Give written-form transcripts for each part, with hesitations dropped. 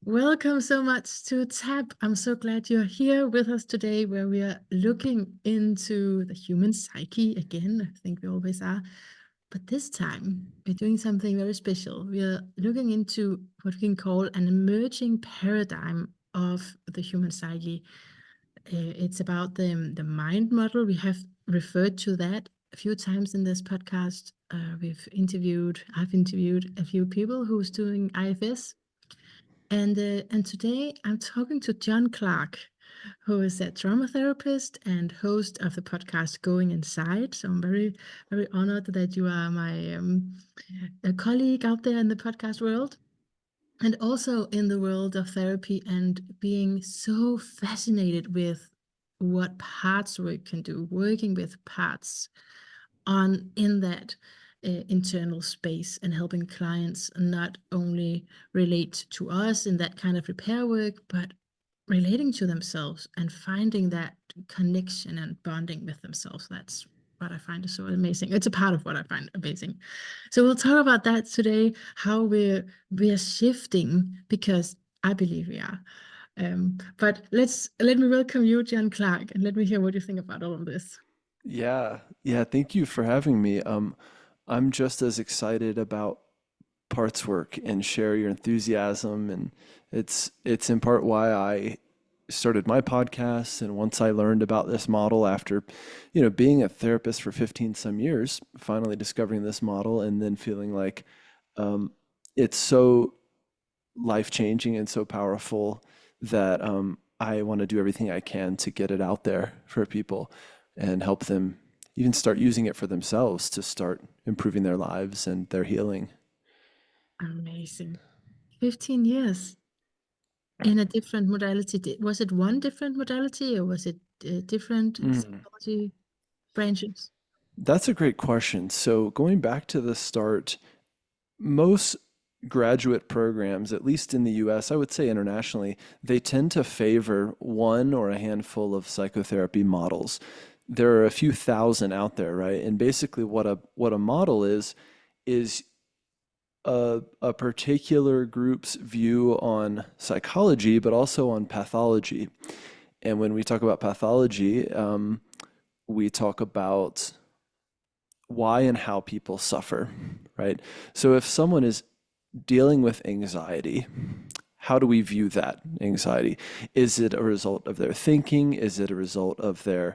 Welcome so much to TAP. I'm so glad you're here with us today, where we are looking into the human psyche again. I think we always are. But this time, we're doing something very special. We are looking into what we can call an emerging paradigm of the human psyche. It's about the mind model. We have referred to that a few times in this podcast. I've interviewed a few people who's doing IFS. And today I'm talking to John Clarke, who is a trauma therapist and host of the podcast Going Inside. So I'm very, very honored that you are my a colleague out there in the podcast world, and also in the world of therapy, and being so fascinated with what parts work can do, working with parts on in that internal space, and helping clients not only relate to us in that kind of repair work, but relating to themselves and finding that connection and bonding with themselves. That's what I find is so amazing. It's a part of what I find amazing. So we'll talk about that today, how we're shifting, because I believe we are. But let me welcome you, John Clarke, and let me hear what you think about all of this. Yeah. Thank you for having me. I'm just as excited about parts work and share your enthusiasm, and it's in part why I started my podcast. And once I learned about this model after, being a therapist for 15 some years, finally discovering this model and then feeling like it's so life-changing and so powerful that I want to do everything I can to get it out there for people and help them even start using it for themselves to start improving their lives and their healing. Amazing. 15 years in a different modality. Was it one different modality, or was it different Mm. psychology branches? That's a great question. So going back to the start, most graduate programs, at least in the US, I would say internationally, they tend to favor one or a handful of psychotherapy models. There are a few thousand out there, right? And basically what a model is a particular group's view on psychology, but also on pathology. And when we talk about pathology, we talk about why and how people suffer, right? So if someone is dealing with anxiety, how do we view that anxiety? Is it a result of their thinking? Is it a result of their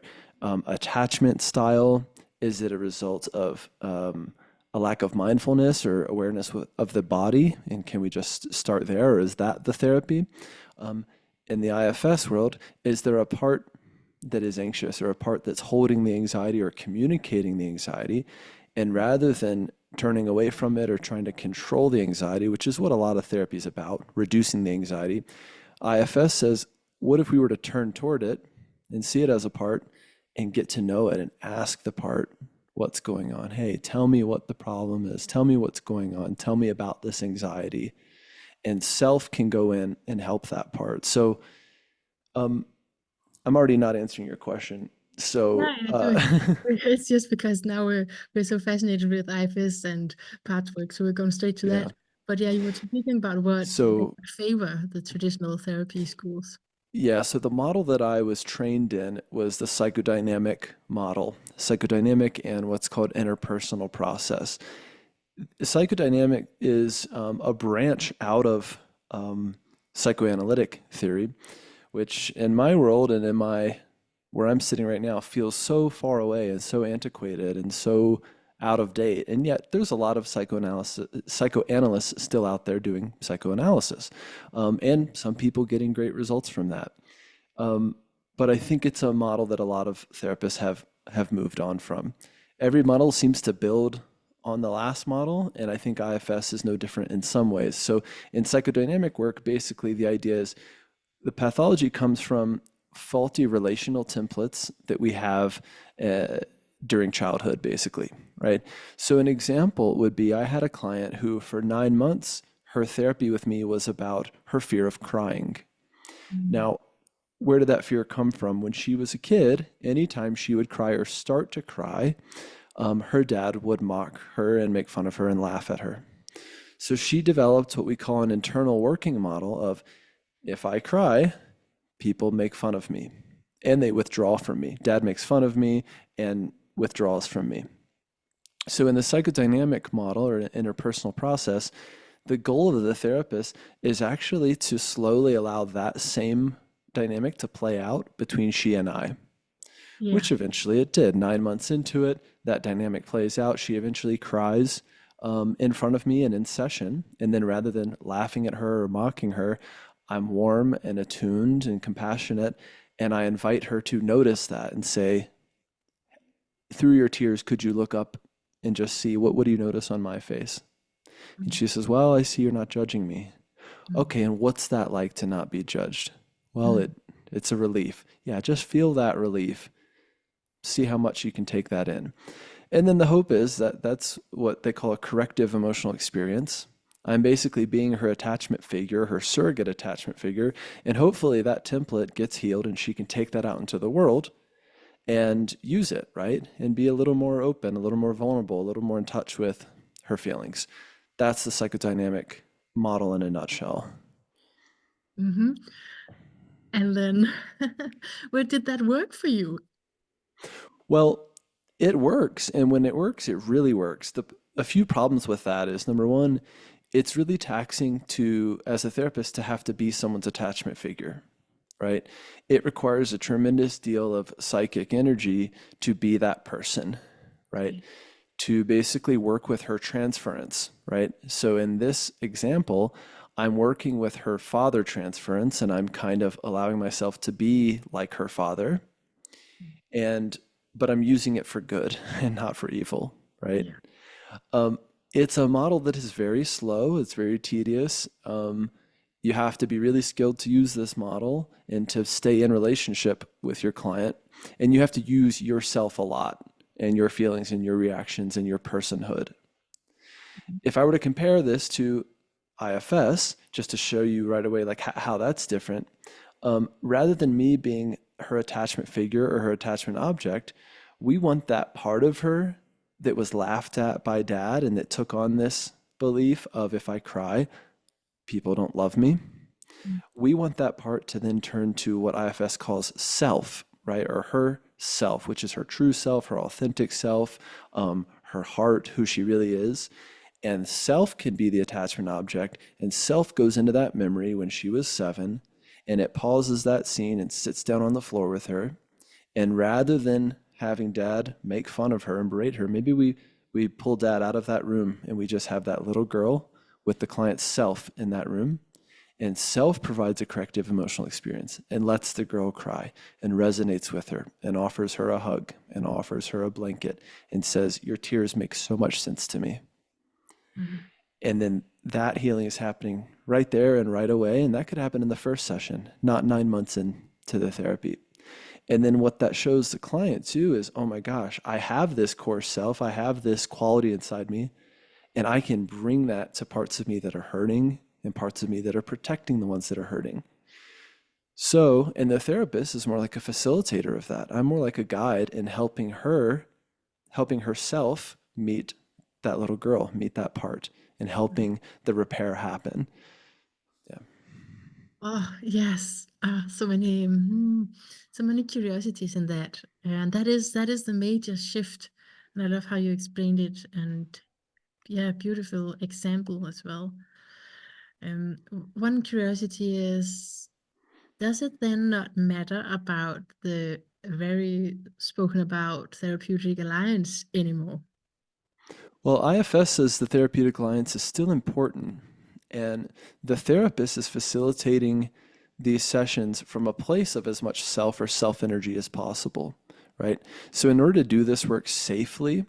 attachment style? Is it a result of a lack of mindfulness or awareness of the body? And can we just start there, or is that the therapy? Um, in the IFS world, is there a part that is anxious or a part that's holding the anxiety or communicating the anxiety? And rather than turning away from it or trying to control the anxiety, which is what a lot of therapy is about, reducing the anxiety, IFS says, what if we were to turn toward it and see it as a part and get to know it and ask the part what's going on? Hey, tell me what the problem is. Tell me what's going on. Tell me about this anxiety. And self can go in and help that part. So um, I'm already not answering your question. Yeah, So you're doing. It's just because now we're so fascinated with IFS and pathwork, so we're going straight to yeah. that. But yeah, you were speaking about what So favor the traditional therapy schools. yeah, so the model that I was trained in was the psychodynamic model, psychodynamic and what's called interpersonal process. Psychodynamic is a branch out of psychoanalytic theory, which in my world and in my where I'm sitting right now feels so far away and so antiquated and so out of date. And yet there's a lot of psychoanalysts still out there doing psychoanalysis, and some people getting great results from that. Um, but I think it's a model that a lot of therapists have moved on from. Every model seems to build on the last model, and I think IFS is no different in some ways. So in psychodynamic work, basically the idea is the pathology comes from faulty relational templates that we have uh, during childhood, basically, right? So an example would be I had a client who, for 9 months, her therapy with me was about her fear of crying. Mm. Now, where did that fear come from? When she was a kid, anytime she would cry or start to cry, her dad would mock her and make fun of her and laugh at her. So she developed what we call an internal working model of if I cry, people make fun of me and they withdraw from me. Dad makes fun of me and withdraws from me. So in the psychodynamic model or interpersonal process, the goal of the therapist is actually to slowly allow that same dynamic to play out between she and I, Yeah. which eventually it did. 9 months into it, that dynamic plays out. She eventually cries in front of me and in session. And then rather than laughing at her or mocking her, I'm warm and attuned and compassionate. And I invite her to notice that and say, through your tears, could you look up and just see what do you notice on my face? And she says, well, I see you're not judging me. Mm, Okay, and what's that like to not be judged? Well, mm, it's a relief. Yeah, just feel that relief. See how much you can take that in. And then the hope is that that's what they call a corrective emotional experience. I'm basically being her attachment figure, her surrogate attachment figure, and hopefully that template gets healed and she can take that out into the world and use it, right? And be a little more open, a little more vulnerable, a little more in touch with her feelings. That's the psychodynamic model in a nutshell. mhm. And then, where did that work for you? Well, it works. And when it works, it really works. A few problems with that is number one, it's really taxing to, as a therapist, to have to be someone's attachment figure, right? It requires a tremendous deal of psychic energy to be that person, right? Yeah. To basically work with her transference, right? So in this example, I'm working with her father transference and I'm kind of allowing myself to be like her father and but I'm using it for good and not for evil, right? Yeah. Um, it's a model that is very slow. It's very tedious. You have to be really skilled to use this model and to stay in relationship with your client. And you have to use yourself a lot and your feelings and your reactions and your personhood. If I were to compare this to IFS, just to show you right away like how that's different, rather than me being her attachment figure or her attachment object, we want that part of her that was laughed at by dad and that took on this belief of if I cry, people don't love me. Mm, We want that part to then turn to what IFS calls self, right? Or her self, which is her true self, her authentic self, her heart, who she really is. And self can be the attachment object, and self goes into that memory when she was 7, and it pauses that scene and sits down on the floor with her. And rather than having dad make fun of her and berate her, maybe we pull dad out of that room and we just have that little girl with the client's self in that room. And self provides a corrective emotional experience and lets the girl cry and resonates with her and offers her a hug and offers her a blanket and says, your tears make so much sense to me. mhm. And then that healing is happening right there and right away. And that could happen in the first session, not 9 months into the therapy. And then what that shows the client too is, oh my gosh, I have this core self, I have this quality inside me, and I can bring that to parts of me that are hurting and parts of me that are protecting the ones that are hurting. So, and the therapist is more like a facilitator of that. I'm more like a guide in helping herself meet that little girl, meet that part, and helping the repair happen. Yeah. Oh, yes. So many curiosities in that. And that is the major shift. And I love how you explained it. And yeah, beautiful example as well. One curiosity is, does it then not matter about the very spoken about therapeutic alliance anymore? Well, IFS says the therapeutic alliance is still important, and the therapist is facilitating these sessions from a place of as much self or self energy as possible, right? So, in order to do this work safely,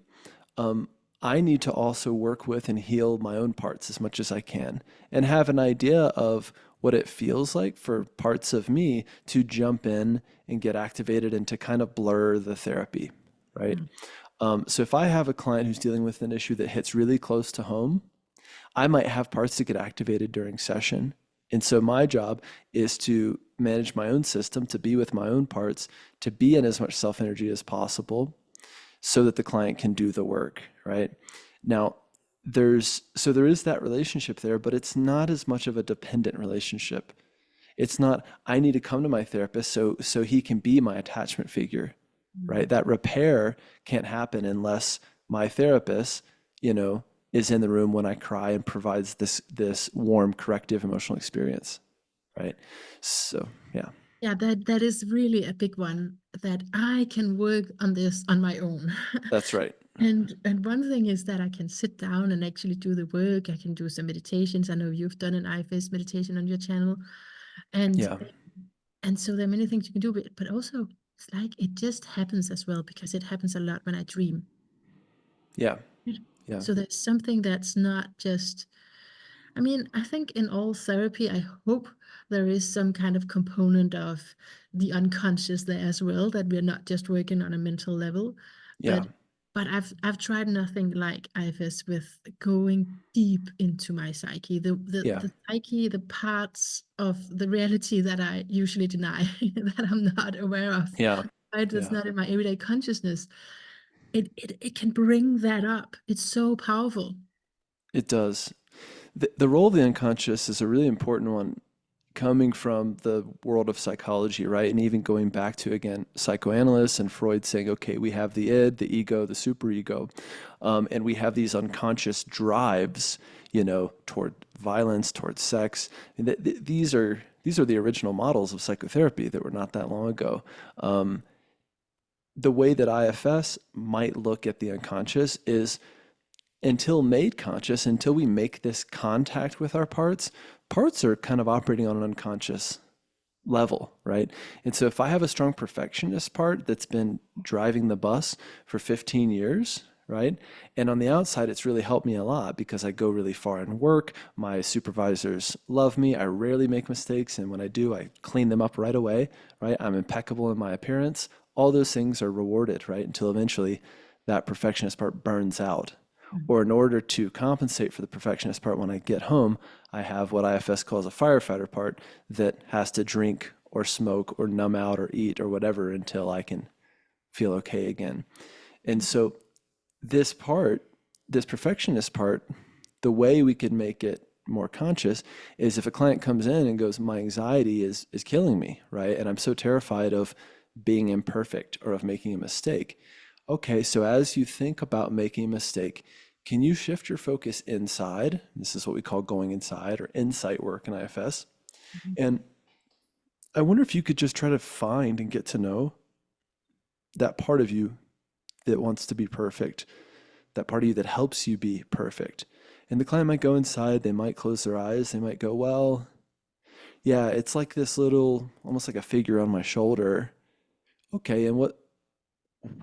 um, I need to also work with and heal my own parts as much as I can and have an idea of what it feels like for parts of me to jump in and get activated and to kind of blur the therapy, right? Mm, So if I have a client who's dealing with an issue that hits really close to home, I might have parts that get activated during session. And so my job is to manage my own system, to be with my own parts, to be in as much self energy as possible so that the client can do the work, right? Now, there is that relationship there, but it's not as much of a dependent relationship. It's not, I need to come to my therapist so he can be my attachment figure, right? Mm. That repair can't happen unless my therapist, you know, is in the room when I cry and provides this warm corrective emotional experience, right? So, yeah, Yeah, that is really a big one, that I can work on this on my own. that's right. And one thing is that I can sit down and actually do the work. I can do some meditations. I know you've done an IFS meditation on your channel. And Yeah, and so there are many things you can do, but also it's like it just happens as well, because it happens a lot when I dream. yeah, yeah, So there's something that's not just, I mean, I think in all therapy, I hope there is some kind of component of the unconscious there as well, that we're not just working on a mental level. yeah, But I've tried nothing like IFS with going deep into my psyche, yeah, the psyche, the parts of the reality that I usually deny, that I'm not aware of, yeah, right? That's yeah. not in my everyday consciousness. It can bring that up. It's so powerful. It does. The role of the unconscious is a really important one coming from the world of psychology, right? And even going back to, again, psychoanalysts and Freud saying, okay, we have the id, the ego, the superego, and we have these unconscious drives, toward violence, toward sex. And these are the original models of psychotherapy that were not that long ago. The way that IFS might look at the unconscious is until made conscious, until we make this contact with our parts are kind of operating on an unconscious level, right? And so if I have a strong perfectionist part that's been driving the bus for 15 years, right? And on the outside, it's really helped me a lot because I go really far in work. My supervisors love me. I rarely make mistakes. And when I do, I clean them up right away, right? I'm impeccable in my appearance. All those things are rewarded, right? Until eventually that perfectionist part burns out. Mm. Or in order to compensate for the perfectionist part when I get home, I have what IFS calls a firefighter part that has to drink or smoke or numb out or eat or whatever until I can feel okay again. And so this part, this perfectionist part, the way we could make it more conscious is if a client comes in and goes, my anxiety is killing me, right? And I'm so terrified of being imperfect or of making a mistake. Okay, so as you think about making a mistake, can you shift your focus inside? This is what we call going inside or insight work in IFS. Mhm. And I wonder if you could just try to find and get to know that part of you that wants to be perfect, that part of you that helps you be perfect. And the client might go inside, they might close their eyes, they might go, well, yeah, it's like this little, almost like a figure on my shoulder. Okay, and what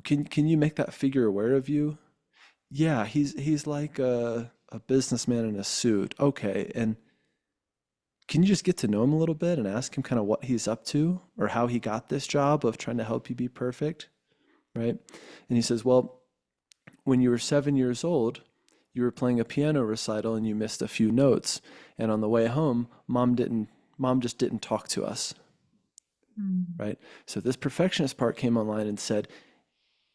can you make that figure aware of you? Yeah, he's like a businessman in a suit. Okay, and can you just get to know him a little bit and ask him kind of what he's up to or how he got this job of trying to help you be perfect, right? And he says, well, when you were 7 years old, you were playing a piano recital and you missed a few notes. And on the way home, mom just didn't talk to us, Mm. right? So this perfectionist part came online and said,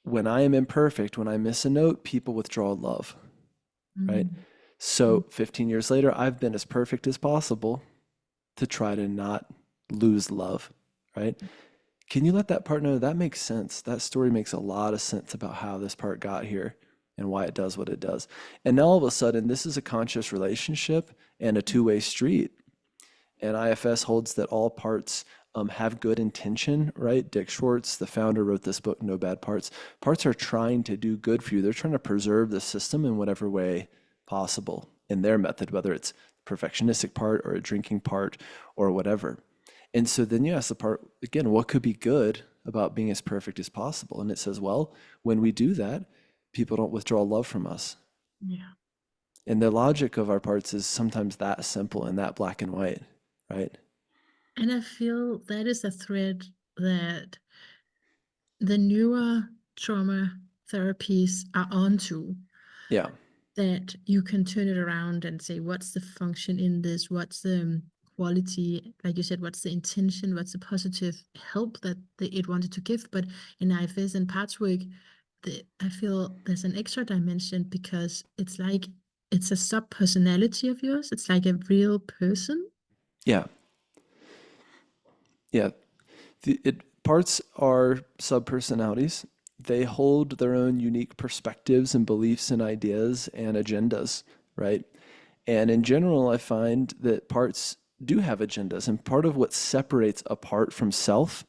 when I am imperfect, when I miss a note, people withdraw love, right? Mm. Mm. So 15 years later, I've been as perfect as possible to try to not lose love, right? Can you let that part know that makes sense? That story makes a lot of sense about how this part got here and why it does what it does. And now all of a sudden, this is a conscious relationship and a two-way street. And IFS holds that all parts have good intention, right? Dick Schwartz, the founder, wrote this book, No Bad Parts. Parts are trying to do good for you. They're trying to preserve the system in whatever way possible in their method, whether it's perfectionistic part or a drinking part or whatever. And so then you ask the part again, what could be good about being as perfect as possible? And it says, well, when we do that, people don't withdraw love from us. Yeah. And the logic of our parts is sometimes that simple and that black and white, right? And I feel that is a thread that the newer trauma therapies are onto, Yeah. that you can turn it around and say, what's the function in this? What's the quality? Like you said, what's the intention? What's the positive help that it wanted to give? But in IFS and parts work, I feel there's an extra dimension, because it's like it's a sub personality of yours. It's like a real person. Yeah. Yeah. Parts are subpersonalities. They hold their own unique perspectives and beliefs and ideas and agendas, right? And in general, I find that parts do have agendas. And part of what separates a part from self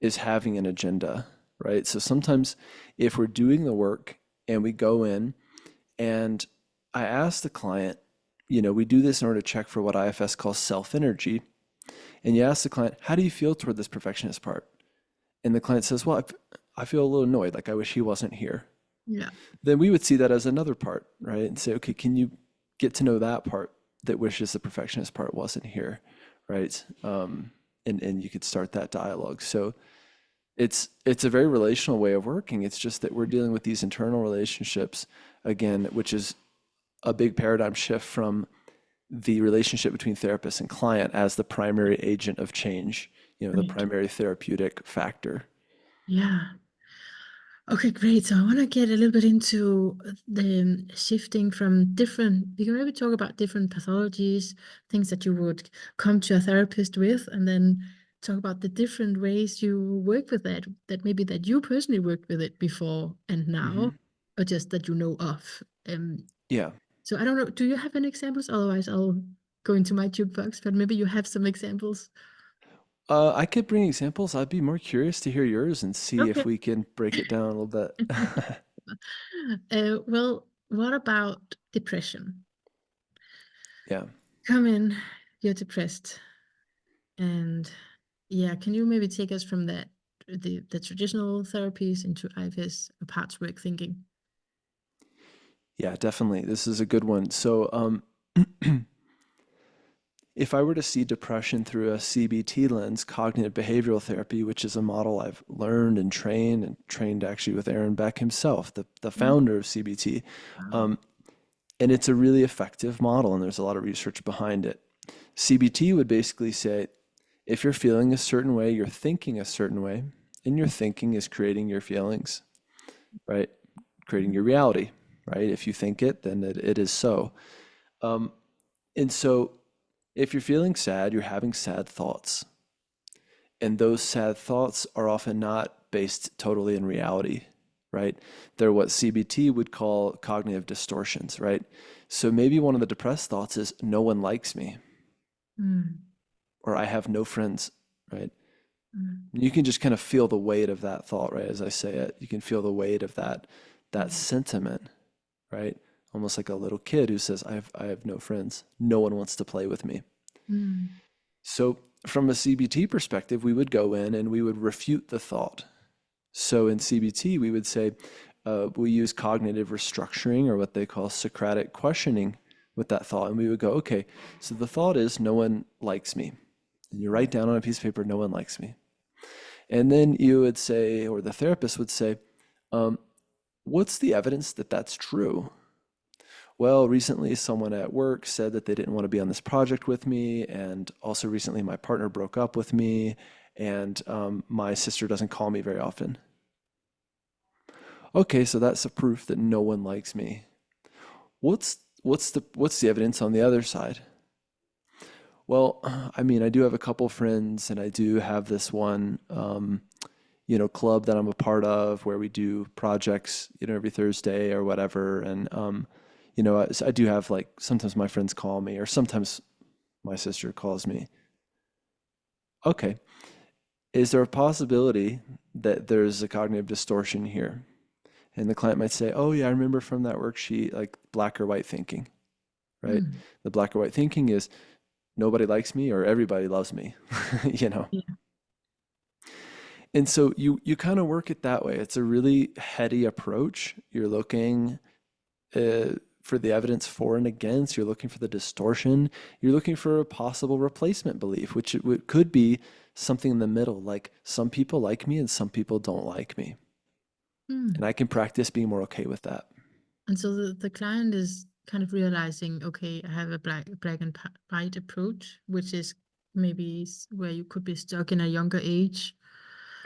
is having an agenda, right? So sometimes if we're doing the work and we go in and I ask the client, we do this in order to check for what IFS calls self energy. And you ask the client, how do you feel toward this perfectionist part? And the client says, well, I feel a little annoyed, like I wish he wasn't here. Yeah. Then we would see that as another part, right? And say, okay, can you get to know that part that wishes the perfectionist part wasn't here, right? And you could start that dialogue. So it's a very relational way of working. It's just that we're dealing with these internal relationships again, which is a big paradigm shift from the relationship between therapist and client as the primary agent of change, the Right. primary therapeutic factor. Yeah. Okay, great. So I want to get a little bit into the shifting from different, we can maybe talk about different pathologies, things that you would come to a therapist with, and then talk about the different ways you work with that maybe that you personally worked with it before and now, Hmm. or just that you know of. Yeah. So I don't know, do you have any examples? Otherwise, I'll go into my jukebox, but maybe you have some examples. I could bring examples. I'd be more curious to hear yours and see if Okay. we can break it down a little bit. Well, what about depression? Yeah. Come in, you're depressed. And yeah, can you maybe take us from the traditional therapies into IFS parts work thinking? Yeah, definitely. This is a good one. So, if I were to see depression through a CBT lens, cognitive behavioral therapy, which is a model I've learned and trained actually with Aaron Beck himself, the Mm. founder of CBT, Wow. um, and it's a really effective model, and there's a lot of research behind it. CBT would basically say, if you're feeling a certain way, you're thinking a certain way, and your thinking is creating your feelings, right? Creating your reality, right? If you think it, then it is so. Um, and so if you're feeling sad, you're having sad thoughts. And those sad thoughts are often not based totally in reality, right? They're what CBT would call cognitive distortions, right? So maybe one of the depressed thoughts is, no one likes me, Mm. or I have no friends, right? Mm. You can just kind of feel the weight of that thought, right? As I say it, you can feel the weight of that Mm. sentiment, right? Almost like a little kid who says, I have no friends. No one wants to play with me. Mm. So from a CBT perspective, we would go in and we would refute the thought. So in CBT, we would say, we use cognitive restructuring or what they call Socratic questioning with that thought. And we would go, okay, so the thought is, no one likes me. And you write down on a piece of paper, no one likes me. And then you would say, or the therapist would say, um, what's the evidence that that's true? Well, recently someone at work said that they didn't want to be on this project with me. And also recently my partner broke up with me. And my sister doesn't call me very often. Okay, so that's a proof that no one likes me. What's the evidence on the other side? Well, I mean, I do have a couple friends, and I do have this one, club that I'm a part of where we do projects, every Thursday or whatever. And I do have like sometimes my friends call me, or sometimes my sister calls me. Okay, is there a possibility that there's a cognitive distortion here? And the client might say, "Oh yeah, I remember from that worksheet, like black or white thinking." Right? Mm. The black or white thinking is nobody likes me or everybody loves me, you know. Yeah. And so you kind of work it that way. It's a really heady approach. You're looking for the evidence for and against. You're looking for the distortion. You're looking for a possible replacement belief, which could be something in the middle, like some people like me and some people don't like me. And Mm. I can practice being more okay with that. And so the client is kind of realizing, okay, I have a black and white approach, which is maybe where you could be stuck in a younger age,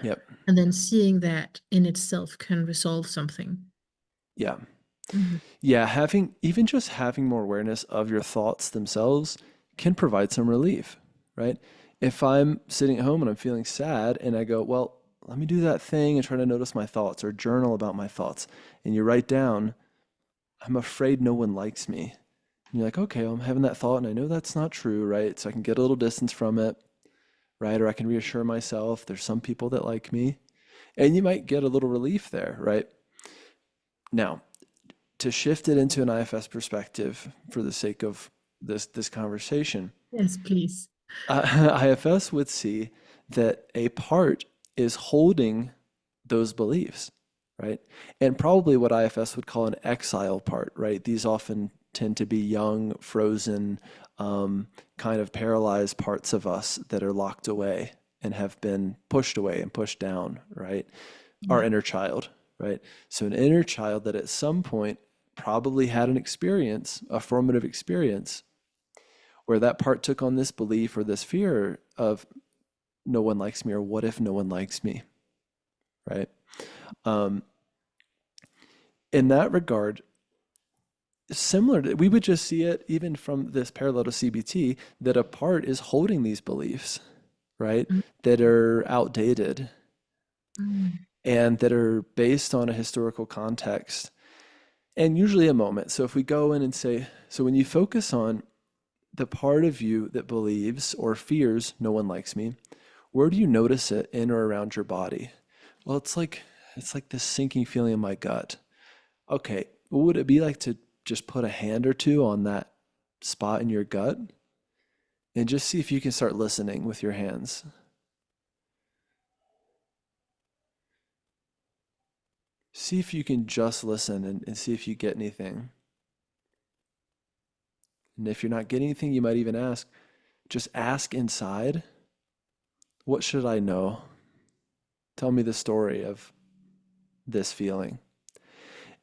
Yep. and then seeing that in itself can resolve something. Yeah. Mhm. Yeah, even just having more awareness of your thoughts themselves can provide some relief, right? If I'm sitting at home and I'm feeling sad and I go, well, let me do that thing and try to notice my thoughts or journal about my thoughts. And you write down, I'm afraid no one likes me. And you're like, okay, well, I'm having that thought and I know that's not true, right? So I can get a little distance from it, right? Or I can reassure myself there's some people that like me. And you might get a little relief there, right? Now, to shift it into an IFS perspective for the sake of this conversation, Yes, please. IFS would see that a part is holding those beliefs, right? And probably what IFS would call an exile part, right? These often tend to be young, frozen, kind of paralyzed parts of us that are locked away and have been pushed away and pushed down, right? Our Yeah. inner child, right? So an inner child that at some point probably had an experience, a formative experience, where that part took on this belief or this fear of no one likes me or what if no one likes me, right? Um, in that regard, similar to, we would just see it even from this parallel to CBT that a part is holding these beliefs, right? Mm, That are outdated mm, and that are based on a historical context and usually a moment. So if we go in and say, so when you focus on the part of you that believes or fears no one likes me, where do you notice it in or around your body? Well, it's like this sinking feeling in my gut. Okay, what would it be like to just put a hand or two on that spot in your gut and just see if you can start listening with your hands? See if you can just listen and see if you get anything. And if you're not getting anything, you might even just ask inside, what should I know? Tell me the story of this feeling.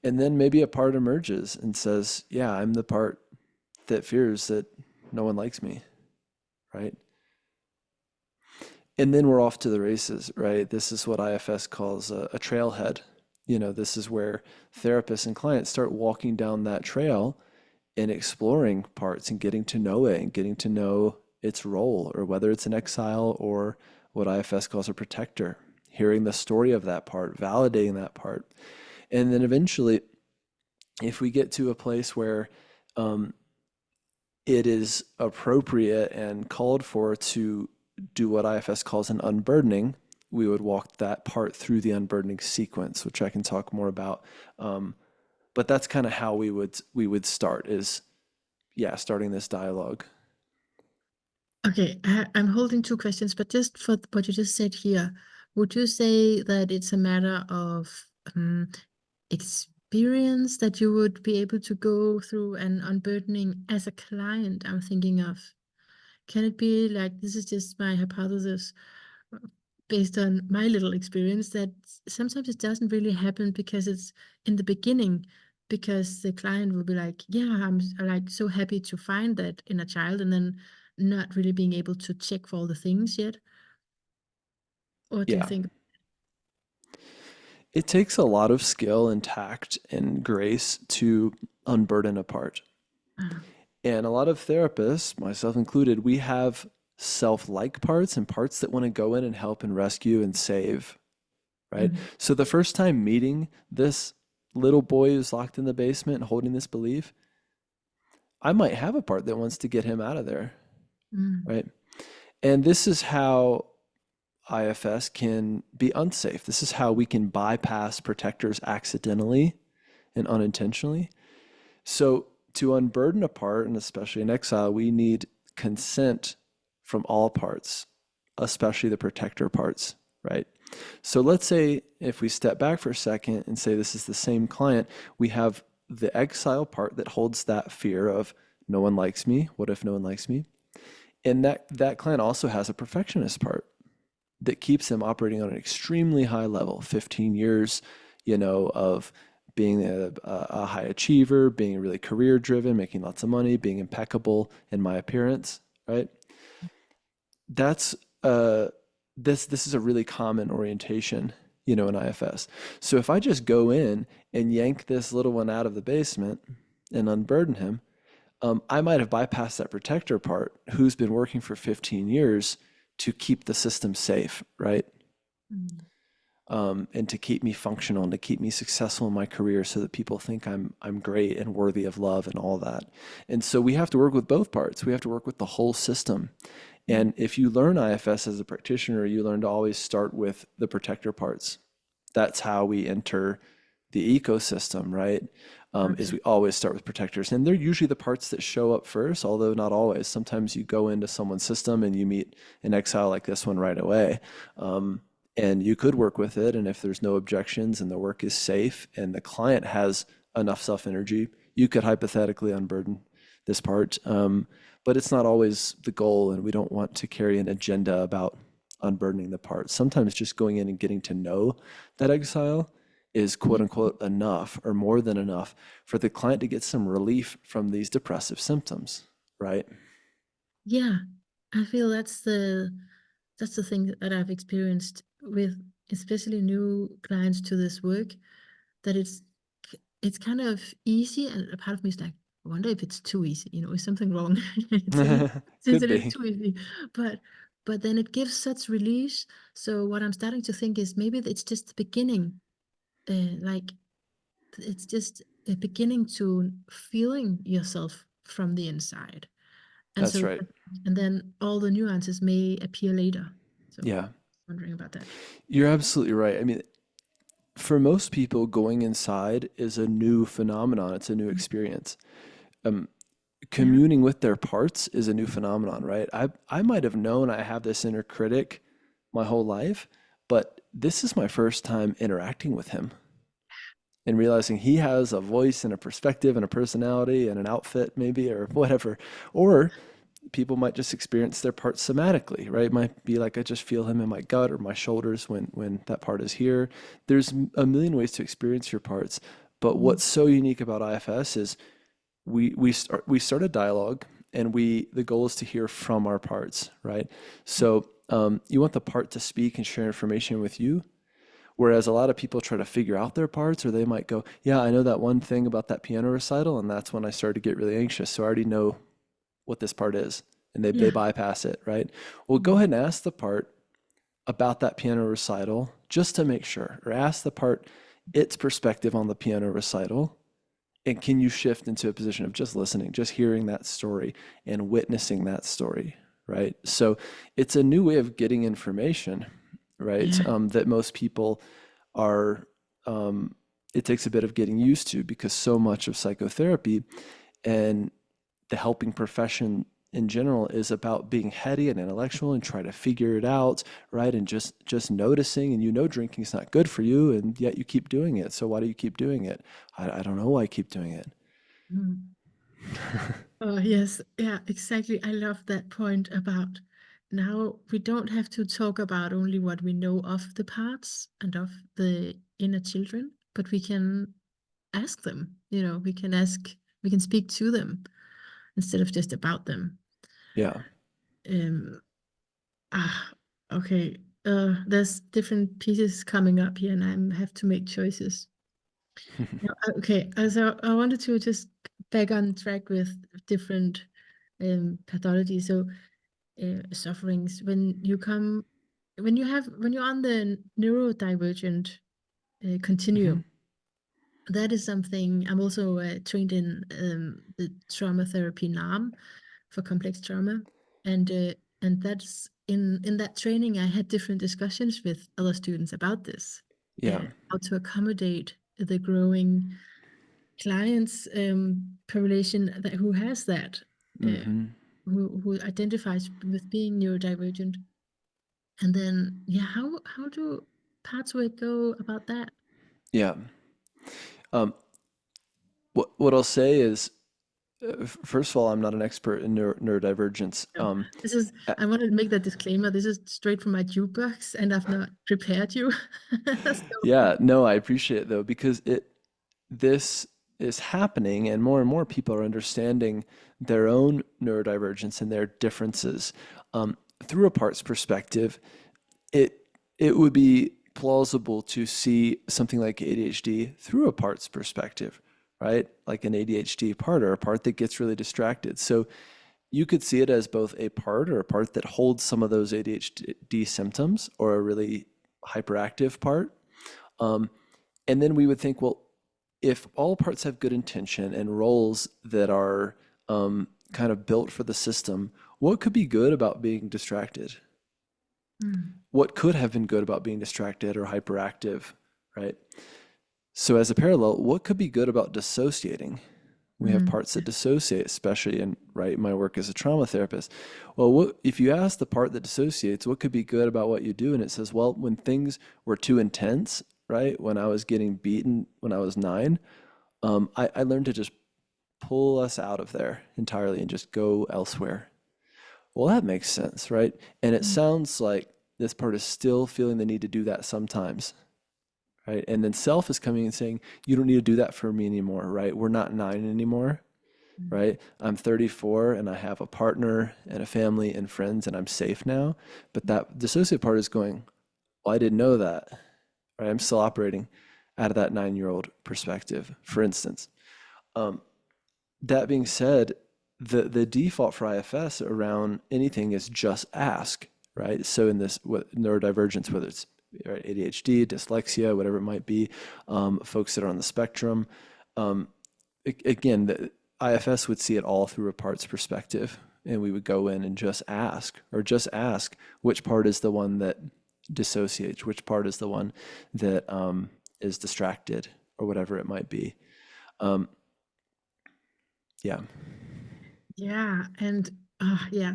And then maybe a part emerges and says, yeah, I'm the part that fears that no one likes me, right? And then we're off to the races, right? This is what IFS calls a trailhead. This is where therapists and clients start walking down that trail and exploring parts and getting to know it and getting to know its role, or whether it's an exile or what IFS calls a protector, hearing the story of that part, validating that part. And then eventually, if we get to a place where um, it is appropriate and called for to do what IFS calls an unburdening, we would walk that part through the unburdening sequence, which I can talk more about. Um, but that's kind of how we would start is, yeah, starting this dialogue. Okay, I'm holding two questions, but just for what you just said here, would you say that it's a matter of experience that you would be able to go through an unburdening as a client? I'm thinking of, can it be like, this is just my hypothesis based on my little experience, that sometimes it doesn't really happen because it's in the beginning, because the client will be like, yeah, I'm like so happy to find that in a child, and then not really being able to check for all the things yet. What do you Yeah. think? It takes a lot of skill and tact and grace to unburden a part. Ah, And a lot of therapists, myself included, we have self-like parts and parts that want to go in and help and rescue and save, right? mm, So the first time meeting this little boy who's locked in the basement and holding this belief, I might have a part that wants to get him out of there, mm, right? And this is how IFS can be unsafe. This is how we can bypass protectors accidentally and unintentionally. So to unburden a part, and especially in exile, we need consent from all parts, especially the protector parts, right? So let's say if we step back for a second and say this is the same client, we have the exile part that holds that fear of no one likes me. What if no one likes me? And that client also has a perfectionist part that keeps him operating on an extremely high level, 15 years, of being a high achiever, being really career driven, making lots of money, being impeccable in my appearance, right? That's uh this is a really common orientation in IFS. So if I just go in and yank this little one out of the basement and unburden him, I might have bypassed that protector part who's been working for 15 years to keep the system safe, right? Mm. And to keep me functional and to keep me successful in my career so that people think I'm great and worthy of love and all that. And so we have to work with both parts. We have to work with the whole system. Mm. And if you learn IFS as a practitioner, you learn to always start with the protector parts. That's how we enter the ecosystem, right? Is Okay. we always start with protectors. And they're usually the parts that show up first, although not always. Sometimes you go into someone's system and you meet an exile like this one right away. And you could work with it. And if there's no objections and the work is safe and the client has enough self energy, you could hypothetically unburden this part. But it's not always the goal. And we don't want to carry an agenda about unburdening the part. Sometimes just going in and getting to know that exile is quote Yeah. unquote enough or more than enough for the client to get some relief from these depressive symptoms, right? Yeah. I feel that's the thing that I've experienced with especially new clients to this work, that it's kind of easy, and a part of me is like, I wonder if it's too easy, is something wrong? It's Could a little be. too easy. But but then it gives such release. So what I'm starting to think is maybe it's just the beginning. Like it's just a beginning to feeling yourself from the inside. And That's so right. and then all the nuances may appear later. So Yeah, wondering about that. you're absolutely right. I mean, for most people, going inside is a new phenomenon. It's a new experience. Um, Yeah. Communing with their parts is a new phenomenon, right? I might have known I have this inner critic my whole life, but this is my first time interacting with him and realizing he has a voice and a perspective and a personality and an outfit maybe or whatever. Or people might just experience their part somatically, right? It might be like I just feel him in my gut or my shoulders when that part is here. There's a million ways to experience your parts, but Mm. what's so unique about IFS is we start a dialogue, and the goal is to hear from our parts, right? So you want the part to speak and share information with you. Whereas a lot of people try to figure out their parts, or they might go, yeah, I know that one thing about that piano recital, and that's when I started to get really anxious. So I already know what this part is, and they Yeah. bypass it, right? Well, go Mm. ahead and ask the part about that piano recital just to make sure, or ask the part its perspective on the piano recital. And can you shift into a position of just listening, just hearing that story and witnessing that story, right? So it's a new way of getting information, right? Yeah. That most people are, it takes a bit of getting used to because so much of psychotherapy and the helping profession in general is about being heady and intellectual and try to figure it out, right? And just noticing, and drinking is not good for you, and yet you keep doing it. So why do you keep doing it? I don't know why I keep doing it. Mm. Oh, yes. Yeah, exactly. I love that point about now we don't have to talk about only what we know of the parts and of the inner children, but we can ask them. We can speak to them instead of just about them. Yeah. Um, ah, okay. There's different pieces coming up here, and I have to make choices. Yeah, okay, so I wanted to just back on track with different pathologies. So sufferings when you're on the neurodivergent Hmm. continuum. That is something I'm also trained in the trauma therapy NAM for complex trauma, and that's in that training I had different discussions with other students about this, Yeah. how to accommodate the growing clients population who has that, uh, Hmm. who identifies with being neurodivergent, and then yeah, how do pathway go about that? Yeah. Um, what I'll say is, first of all, I'm not an expert in neurodivergence. No, this is, Uh, I want to make that disclaimer. This is straight from my jukebox, and I've not prepared you. So, yeah, no, I appreciate it though, because this is happening, and more people are understanding their own neurodivergence and their differences. Through a parts perspective, it it would be plausible to see something like ADHD through a parts perspective, right? Like an ADHD part or a part that gets really distracted. So you could see it as both a part or a part that holds some of those ADHD symptoms or a really hyperactive part. Um, and then we would think, well, if all parts have good intention and roles that are kind of built for the system, what could be good about being distracted? Mm. What could have been good about being distracted or hyperactive, right? So as a parallel, what could be good about dissociating? We have Mm. parts that dissociate, especially in my work as a trauma therapist. Well, what if you ask the part that dissociates, what could be good about what you do? And it says, well, when things were too intense, right? When I was getting beaten when I was 9, I learned to just pull us out of there entirely and just go elsewhere. Well, that makes sense, right? And it Mm. sounds like this part is still feeling the need to do that sometimes, right? And then self is coming and saying, you don't need to do that for me anymore, right? We're not 9 anymore, Mm. right? I'm 34 and I have a partner and a family and friends and I'm safe now. But that dissociative part is going, well, I didn't know that, right? I'm still operating out of that 9-year-old perspective, for instance. Um, that being said, the default for IFS around anything is just ask, right? So in this neurodivergence, whether it's ADHD, dyslexia, whatever it might be, folks that are on the spectrum, um, again, the IFS would see it all through a parts perspective, and we would go in and just ask, or just ask which part is the one that dissociates, which part is the one that is distracted, or whatever it might be. Um, yeah. Yeah, and yeah,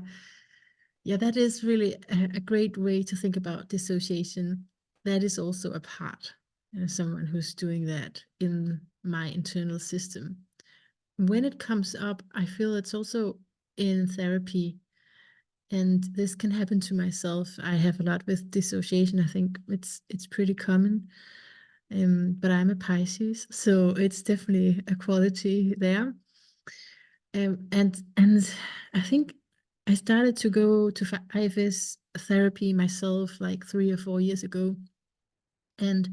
yeah, that is really a great way to think about dissociation. That is also a part, someone who's doing that in my internal system. When it comes up, I feel it's also in therapy, and this can happen to myself. I have a lot with dissociation. I think it's pretty common. But I'm a Pisces, so it's definitely a quality there. And I think I started to go to IFS therapy myself like 3 or 4 years ago, and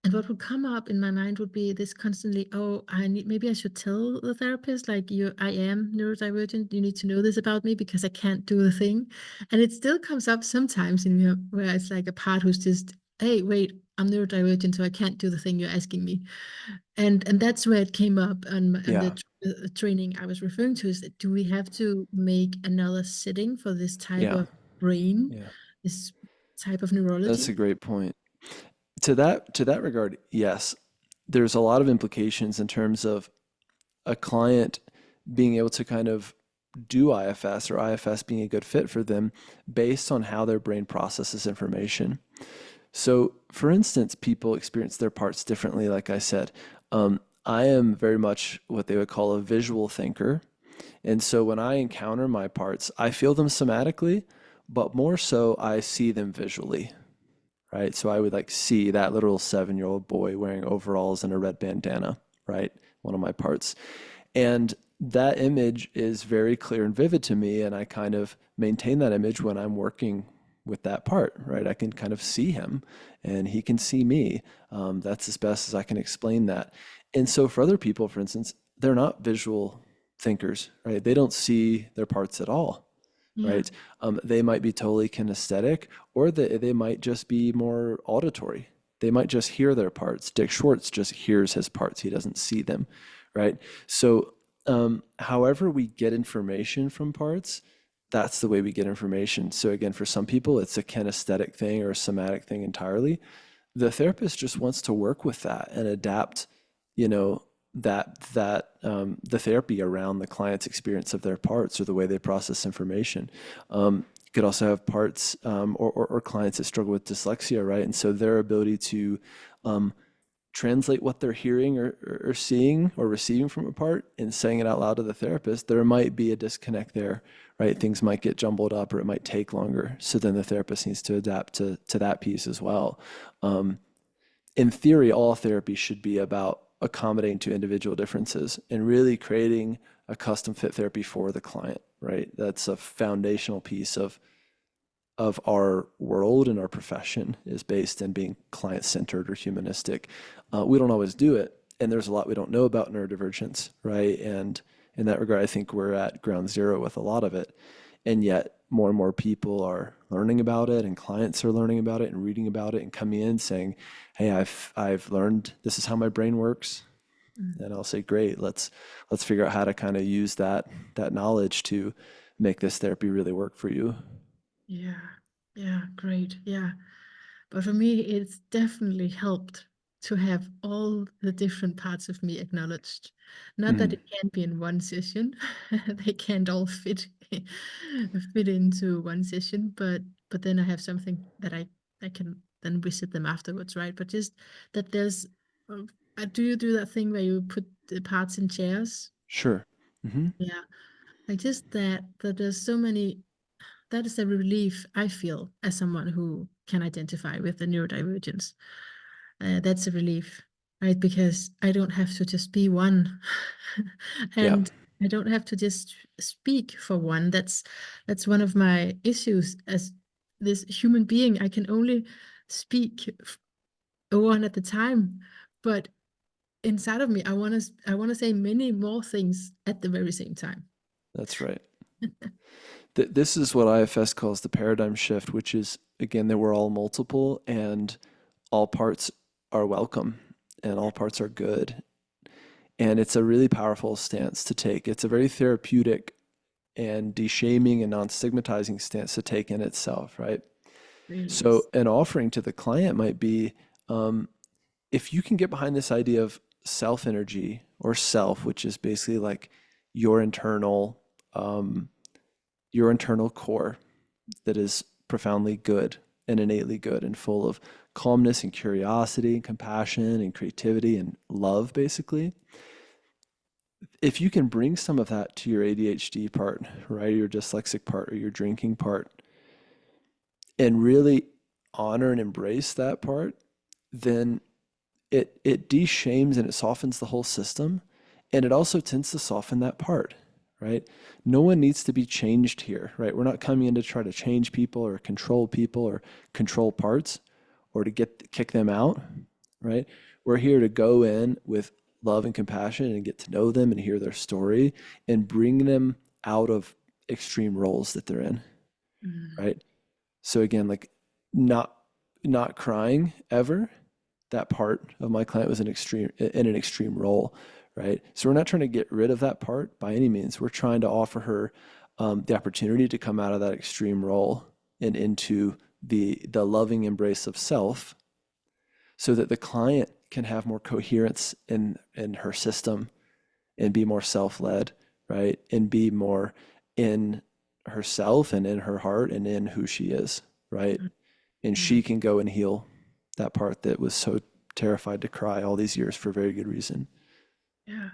and what would come up in my mind would be this constantly, oh, I need, maybe I should tell the therapist, like, I am neurodivergent. You need to know this about me because I can't do the thing. And it still comes up sometimes in me where it's like a part who's just, hey, wait, I'm neurodivergent, so I can't do the thing you're asking me. And that's where it came up on the Yeah. training I was referring to, is that do we have to make another setting for this type Yeah. of brain, Yeah. this type of That's neurology? a great point. To that regard, yes, there's a lot of implications in terms of a client being able to kind of do IFS or IFS being a good fit for them based on how their brain processes information. So, for instance, people experience their parts differently, like I said. I am very much what they would call a visual thinker. And so when I encounter my parts, I feel them somatically, but more so I see them visually, right? So I would like see that little 7-year-old boy wearing overalls and a red bandana, right? One of my parts. And that image is very clear and vivid to me. And I kind of maintain that image when I'm working with that part, right? I can kind of see him and he can see me. That's as best as I can explain that. And so for other people, for instance, they're not visual thinkers, right? They don't see their parts at all, Yeah. right? They might be totally kinesthetic, or they might just be more auditory. They might just hear their parts. Dick Schwartz just hears his parts. He doesn't see them, right? So, however we get information from parts, that's the way we get information. So again, for some people, it's a kinesthetic thing or a somatic thing entirely. The therapist just wants to work with that and adapt, you know, the therapy around the client's experience of their parts or the way they process information. You could also have parts or clients that struggle with dyslexia, right? And so their ability to translate what they're hearing or seeing or receiving from a part and saying it out loud to the therapist, there might be a disconnect there, right? Things might get jumbled up or it might take longer. So then the therapist needs to adapt to that piece as well. In theory, all therapy should be about accommodating to individual differences and really creating a custom fit therapy for the client, right? That's a foundational piece of of our world and our profession is based in being client-centered or humanistic. We don't always do it, and there's a lot we don't know about neurodivergence, right? And in that regard, I think we're at ground zero with a lot of it. And yet, more and more people are learning about it, and clients are learning about it and reading about it and coming in saying, "Hey, I've learned this is how my brain works." Mm. And I'll say, "Great, let's figure out how to kind of use that knowledge to make this therapy really work for you." Yeah, yeah, great. Yeah. But for me, it's definitely helped to have all the different parts of me acknowledged. Not that Mhm. it can't be in one session. They can't all fit into one session, but then I have something that I can then visit them afterwards, right? But just that there's do you do that thing where you put the parts in chairs? Sure. Hmm. Yeah. Like just that there's so many, that is a relief I feel as someone who can identify with the neurodivergence. That's a relief, right? Because I don't have to just be one, Yeah, and I don't have to just speak for one. That's one of my issues as this human being. I can only speak one at a time, but inside of me, I want to say many more things at the very same time. that's right. This is what IFS calls the paradigm shift, which is, again, that we're all multiple and all parts are welcome and all parts are good. And it's a really powerful stance to take. It's a very therapeutic and de-shaming and non-stigmatizing stance to take in itself, right? Really So is. an offering to the client might be, um, if you can get behind this idea of self energy or self, which is basically like your internal um, your internal core that is profoundly good and innately good and full of calmness and curiosity and compassion and creativity and love, basically. If you can bring some of that to your ADHD part, right, your dyslexic part or your drinking part, and really honor and embrace that part, then it de-shames and it softens the whole system, and it also tends to soften that part, right? No one needs to be changed here, right? We're not coming in to try to change people or control parts or to kick them out, right? We're here to go in with love and compassion and get to know them and hear their story and bring them out of extreme roles that they're in, Mm. right? So again, like not not crying ever, that part of my client was in an extreme role, right? So we're not trying to get rid of that part by any means. We're trying to offer her the opportunity to come out of that extreme role and into the loving embrace of self, so that the client can have more coherence in her system and be more self-led, right? And be more in herself and in her heart and in who she is, right? And Mm. she can go and heal that part that was so terrified to cry all these years for very good reason. Yeah.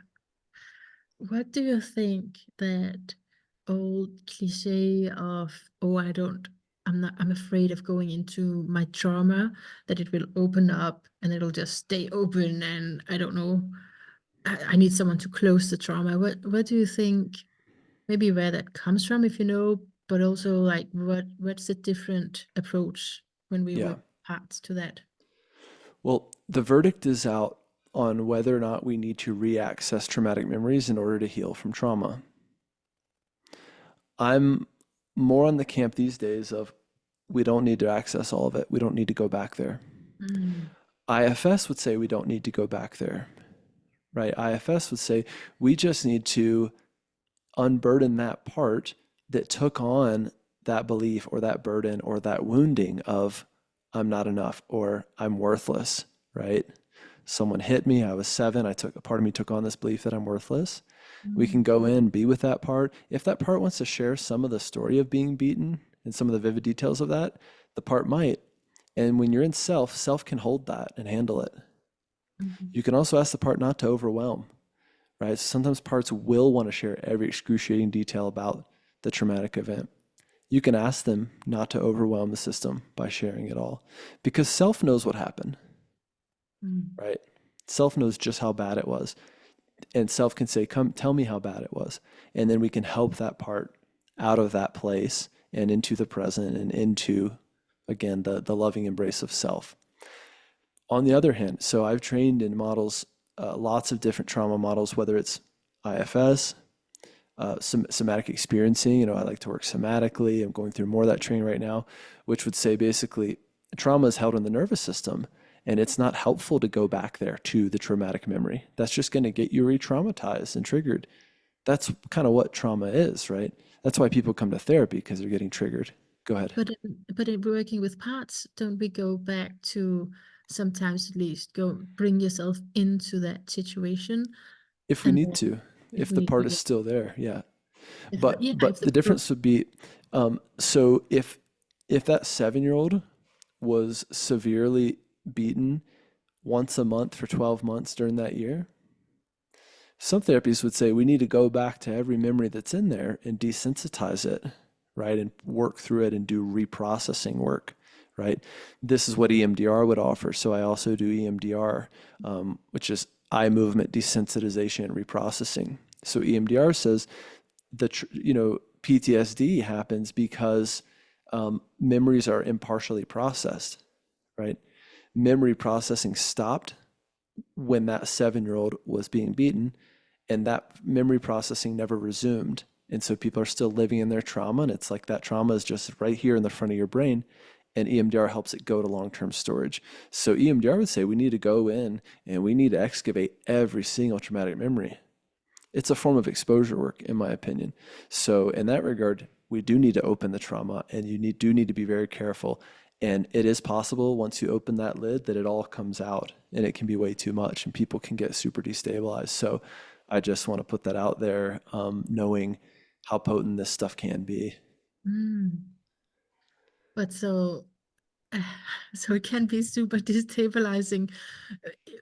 What do you think that old cliche of, oh, I'm afraid of going into my trauma, that it will open up and it'll just stay open and I don't know, I need someone to close the trauma. What do you think, maybe where that comes from, if you know, but also like what's the different approach when we Yeah. work parts to that? Well, the verdict is out on whether or not we need to reaccess traumatic memories in order to heal from trauma. I'm more on the camp these days of we don't need to access all of it. We don't need to go back there. Mm. IFS would say we don't need to go back there, right? IFS would say we just need to unburden that part that took on that belief or that burden or that wounding of I'm not enough or I'm worthless, right? Someone hit me, I was 7, a part of me took on this belief that I'm worthless. We can Mm. go in, be with that part. If that part wants to share some of the story of being beaten and some of the vivid details of that, the part might. And when you're in self, self can hold that and handle it. Mhm. You can also ask the part not to overwhelm, right? So sometimes parts will want to share every excruciating detail about the traumatic event. You can ask them not to overwhelm the system by sharing it all because self knows what happened, Mm. right? Self knows just how bad it was. And self can say, come tell me how bad it was. And then we can help that part out of that place and into the present and into, again, the loving embrace of self. On the other hand, so I've trained in models, lots of different trauma models, whether it's IFS, somatic experiencing. I like to work somatically. I'm going through more of that training right now, which would say basically trauma is held in the nervous system, and it's not helpful to go back there to the traumatic memory. That's just going to get you re-traumatized and triggered. That's kind of what trauma is, right? That's why people come to therapy, because they're getting triggered. Go ahead. But in working with parts, don't we go back to sometimes at least bring yourself into that situation, If we and need then to, if if we the need to part is go, still there, yeah. if But the difference would be, so if that 7-year-old was severely beaten once a month for 12 months during that year, some therapies would say we need to go back to every memory that's in there and desensitize it, right? And work through it and do reprocessing work, right? This is what EMDR would offer. So I also do EMDR, which is eye movement desensitization and reprocessing. So EMDR says PTSD happens because memories are impartially processed, right? Memory processing stopped when that 7-year-old was being beaten, and that memory processing never resumed. And so people are still living in their trauma, and it's like that trauma is just right here in the front of your brain, and EMDR helps it go to long-term storage. So EMDR would say we need to go in and we need to excavate every single traumatic memory. It's a form of exposure work, in my opinion. So in that regard, we do need to open the trauma, and you do need to be very careful. And it is possible once you open that lid that it all comes out, and it can be way too much, and people can get super destabilized. So I just want to put that out there, knowing how potent this stuff can be. but so it can be super destabilizing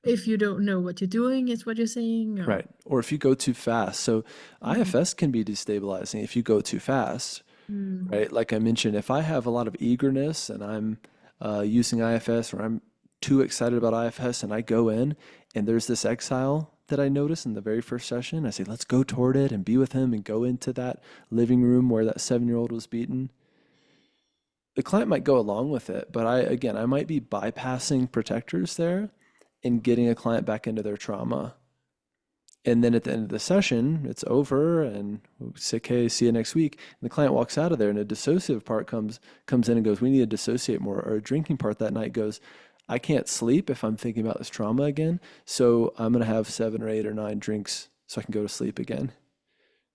if you don't know what you're doing, is what you're saying, or Right. Or if you go too fast. So mm, IFS can be destabilizing if you go too fast, mm, right? Like I mentioned, if I have a lot of eagerness and I'm using IFS, or I'm too excited about IFS and I go in and there's this exile that I notice in the very first session, I say, let's go toward it and be with him and go into that living room where that 7-year-old was beaten. The client might go along with it, but I might be bypassing protectors there and getting a client back into their trauma. And then at the end of the session, it's over, and we say, "Okay, see you next week." And the client walks out of there, and a dissociative part comes in and goes, "We need to dissociate more." Or a drinking part that night goes, "I can't sleep if I'm thinking about this trauma again, so I'm gonna have 7 or 8 or 9 drinks so I can go to sleep again."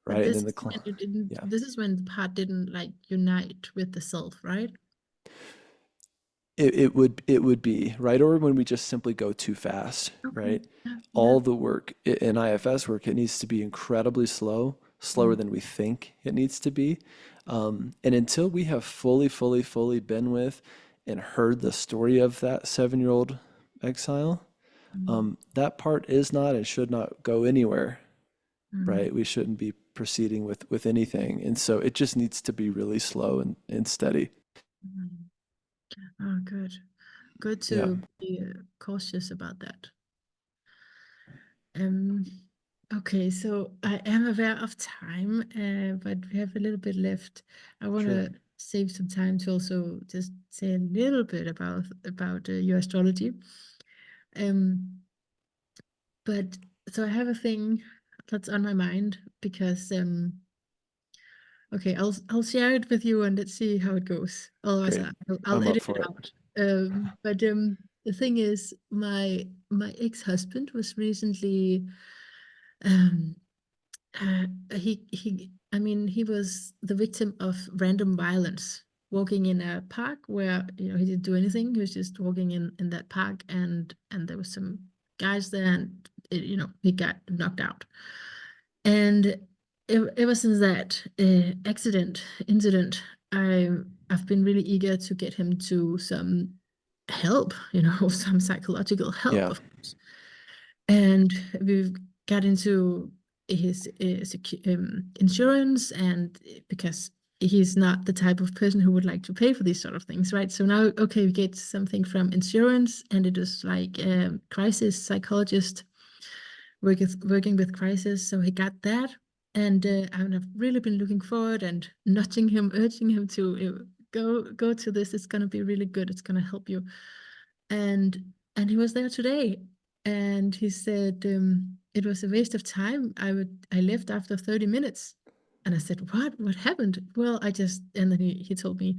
but Right? And then the client, yeah. this is when the part didn't like unite with the self, right? It would be, right? Or when we just simply go too fast, Okay. right? Yeah, yeah. All the work in IFS work, it needs to be incredibly slow, slower Mm, than we think it needs to be. And until we have fully been with and heard the story of that 7-year-old exile, mm, that part is not and should not go anywhere, mm, right? We shouldn't be proceeding with anything. And so it just needs to be really slow and steady. mm. Oh, good. Good Yeah, to be cautious about that. Um, okay, so I am aware of time, but we have a little bit left. I want sure. to save some time to also just say a little bit about your astrology. Um, but so I have a thing that's on my mind because okay, I'll share it with you and let's see how it goes. Otherwise, Great. I'll I'm up edit it for it. out. But the thing is, my ex-husband was recently um I mean, he was the victim of random violence, walking in a park where, he didn't do anything. He was just walking in that park, and there was some guys there, and he got knocked out. And ever since that incident, I've been really eager to get him to some help, some psychological help, Yeah. of course. And we've got into his insurance, and because he's not the type of person who would like to pay for these sort of things, right? So now, okay, we get something from insurance, and it is like crisis psychologist working with crisis. So he got that, And I've really been looking forward and nudging him, urging him to go to this. It's gonna be really good. It's gonna help you. And he was there today, and he said it was a waste of time. I left after 30 minutes, and I said, "What? What happened?" Well, I just and then he told me,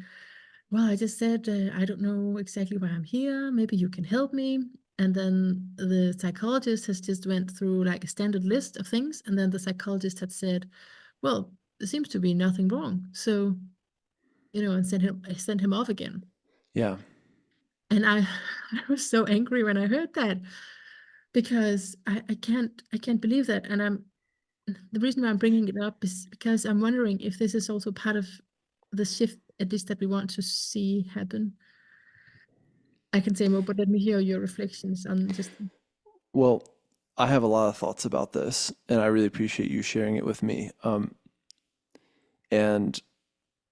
"Well, I just said I don't know exactly why I'm here. Maybe you can help me." And then the psychologist has just went through like a standard list of things, and then the psychologist had said, "Well, there seems to be nothing wrong." So, and sent him off again. Yeah. And I I was so angry when I heard that, because I can't believe that. And the reason why I'm bringing it up is because I'm wondering if this is also part of the shift, at least that we want to see happen. I can say more, but let me hear your reflections on just. Well, I have a lot of thoughts about this, and I really appreciate you sharing it with me. And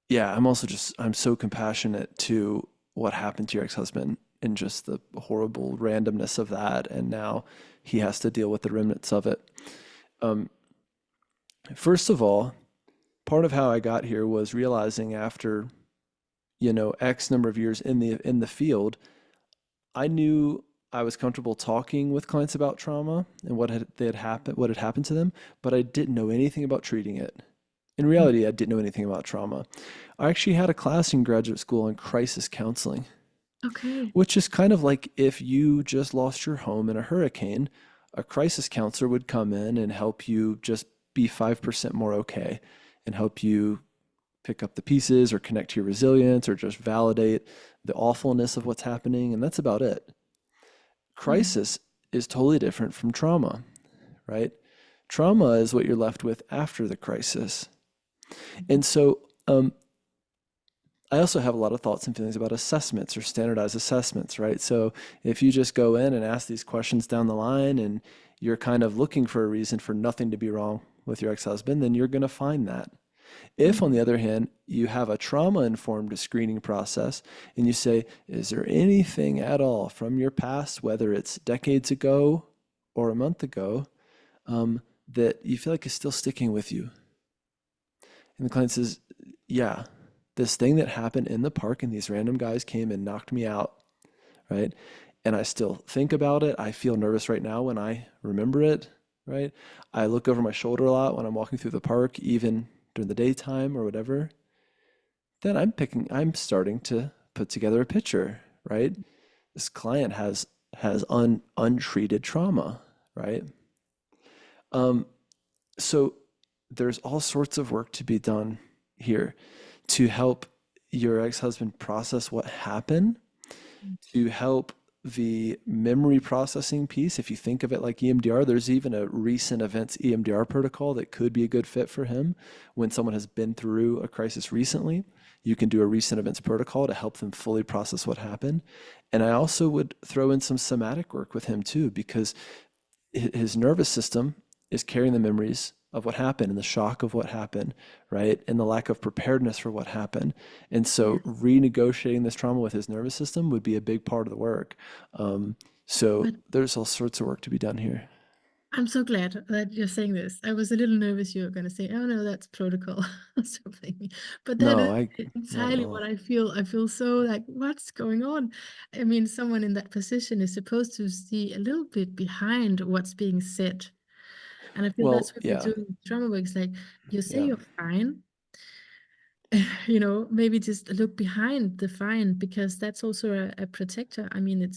yeah, I'm so compassionate to what happened to your ex-husband and just the horrible randomness of that. And now he has to deal with the remnants of it. Um, First of all, part of how I got here was realizing after, X number of years in the field, I knew I was comfortable talking with clients about trauma and what had happened to them, but I didn't know anything about treating it. In Mm. reality, I didn't know anything about trauma. I actually had a class in graduate school on crisis counseling, Okay. which is kind of like if you just lost your home in a hurricane, a crisis counselor would come in and help you just be 5% more okay and help you pick up the pieces or connect to your resilience or just validate the awfulness of what's happening. And that's about it. Mm. Crisis is totally different from trauma, right? Trauma is what you're left with after the crisis. And so, I also have a lot of thoughts and feelings about assessments or standardized assessments, right? So if you just go in and ask these questions down the line and you're kind of looking for a reason for nothing to be wrong with your ex-husband, then you're going to find that. If, on Mm. the other hand, you have a trauma-informed screening process and you say, is there anything at all from your past, whether it's decades ago or a month ago, that you feel like is still sticking with you? And the client says, yeah, this thing that happened in the park and these random guys came and knocked me out, right? And I still think about it. I feel nervous right now when I remember it, right? I look over my shoulder a lot when I'm walking through the park, even during the daytime or whatever. Then I'm starting to put together a picture, right? This client has untreated trauma, right? Um, so there's all sorts of work to be done here to help your ex-husband process what happened, to help the memory processing piece. If you think of it like EMDR, there's even a recent events EMDR protocol that could be a good fit for him. When someone has been through a crisis recently, you can do a recent events protocol to help them fully process what happened. And I also would throw in some somatic work with him too, because his nervous system is carrying the memories of what happened and the shock of what happened, right? And the lack of preparedness for what happened. And so Yes. renegotiating this trauma with his nervous system would be a big part of the work. So But there's all sorts of work to be done here. I'm so glad that you're saying this. I was a little nervous you were going to say, "Oh no, that's protocol," or something. But that No, is I not at entirely what all. I feel. I feel so like, what's going on? I mean, someone in that position is supposed to see a little bit behind what's being said. And I feel Well, that's what we yeah, do in trauma work. It's like, you say yeah, you're fine, maybe just look behind the fine, because that's also a protector. I mean,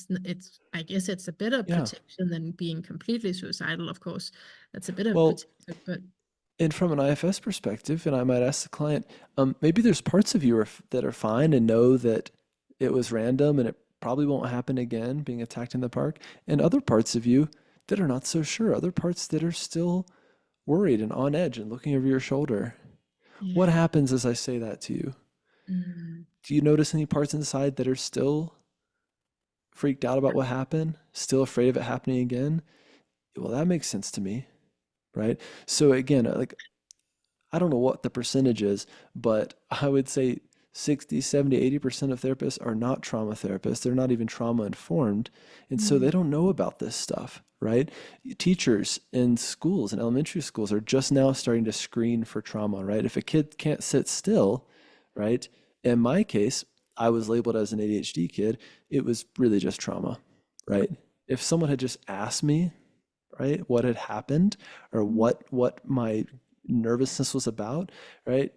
I guess it's a better yeah. protection than being completely suicidal, of course. That's a better Well, protector, but and from an IFS perspective, and I might ask the client, maybe there's parts of you that are fine and know that it was random and it probably won't happen again, being attacked in the park, and other parts of you that are not so sure, other parts that are still worried and on edge and looking over your shoulder. What yeah. happens as I say that to you? Mm. Do you notice any parts inside that are still freaked out about what happened, still afraid of it happening again? Well, that makes sense to me, right? So again, like I don't know what the percentage is, but I would say 60, 70, 80% of therapists are not trauma therapists. They're not even trauma informed. And so they Mm. don't know about this stuff, right? Teachers in schools and elementary schools are just now starting to screen for trauma, right? If a kid can't sit still, right? In my case, I was labeled as an ADHD kid. It was really just trauma, right? If someone had just asked me, right, what had happened or Mm. what my nervousness was about, right,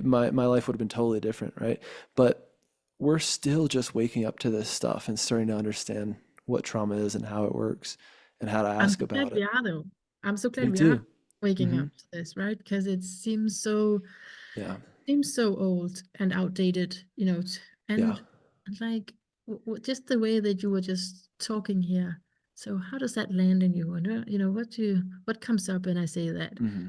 my life would have been totally different, right? But we're still just waking up to this stuff and starting to understand what trauma is and how it works and how to I'm ask so glad about we it. are, though. I'm so Me glad we are too. waking Hmm. up to this, right? Because it Yeah. seems so old and outdated, Yeah. and like just the way that you were just talking here. So how does that land in you? And what comes up when I say that? Hmm.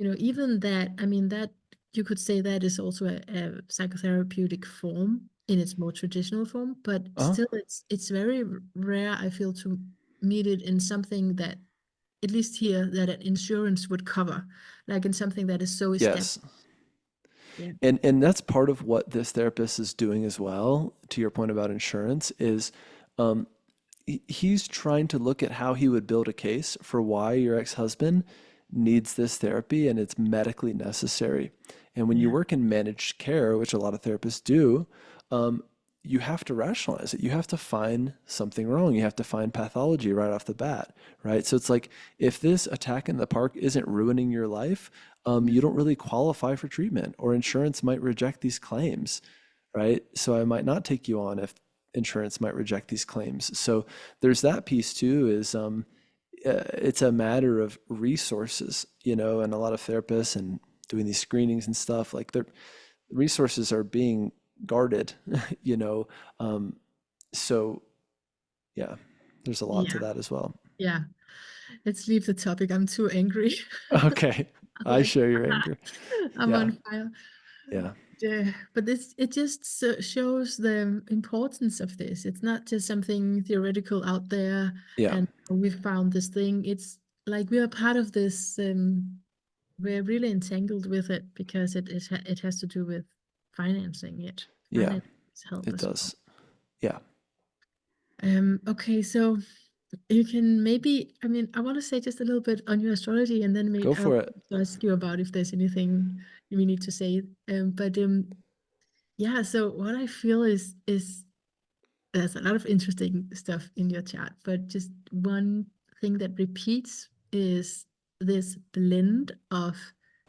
Even that, I mean, that you could say that is also a psychotherapeutic form in its more traditional form, but Uh-huh. still it's very rare, I feel, to meet it in something that, at least here, that an insurance would cover, like in something that is so established. Yes. Yeah. And that's part of what this therapist is doing as well, to your point about insurance, is um, he's trying to look at how he would build a case for why your ex-husband needs this therapy and it's medically necessary. And when you Yeah. work in managed care, which a lot of therapists do, um, you have to rationalize it. You have to find something wrong. You have to find pathology right off the bat, right? So it's like if this attack in the park isn't ruining your life, you don't really qualify for treatment, or insurance might reject these claims, right? So I might not take you on if insurance might reject these claims. So there's that piece too, is it's a matter of resources, and a lot of therapists and doing these screenings and stuff, like their resources are being guarded, you know. Um, so yeah, there's a lot to Yeah. that as well. Yeah. Let's leave the topic. I'm too angry. Okay, I'm I like, share your anger. I'm Yeah, on fire. yeah, Yeah, but it just shows the importance of this. It's not just something theoretical out there yeah, and we found this thing. It's like we are part of this. We're really entangled with it because it has to do with financing it. yeah, Finance help it as well. does. Yeah, Okay, so you can maybe, I mean, I want to say just a little bit on your astrology, and then maybe go I'll for it. ask you about if there's anything you need to say. But yeah, so what I feel is there's a lot of interesting stuff in your chart, but just one thing that repeats is this blend of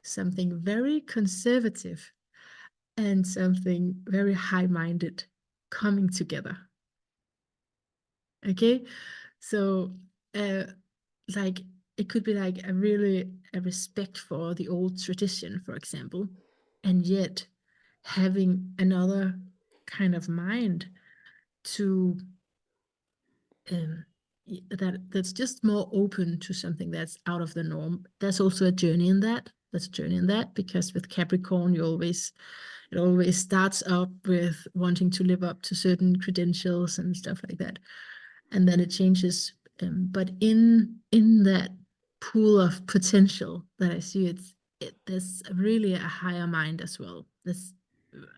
something very conservative and something very high-minded coming together. Okay, so uh, like it could be like a respect for the old tradition, for example, and yet having another kind of mind to um, that's just more open to something that's out of the norm. There's also a journey in that. There's a journey in that because with Capricorn, it always starts up with wanting to live up to certain credentials and stuff like that, and then it changes. But in that pool of potential that I see, there's really a higher mind as well. This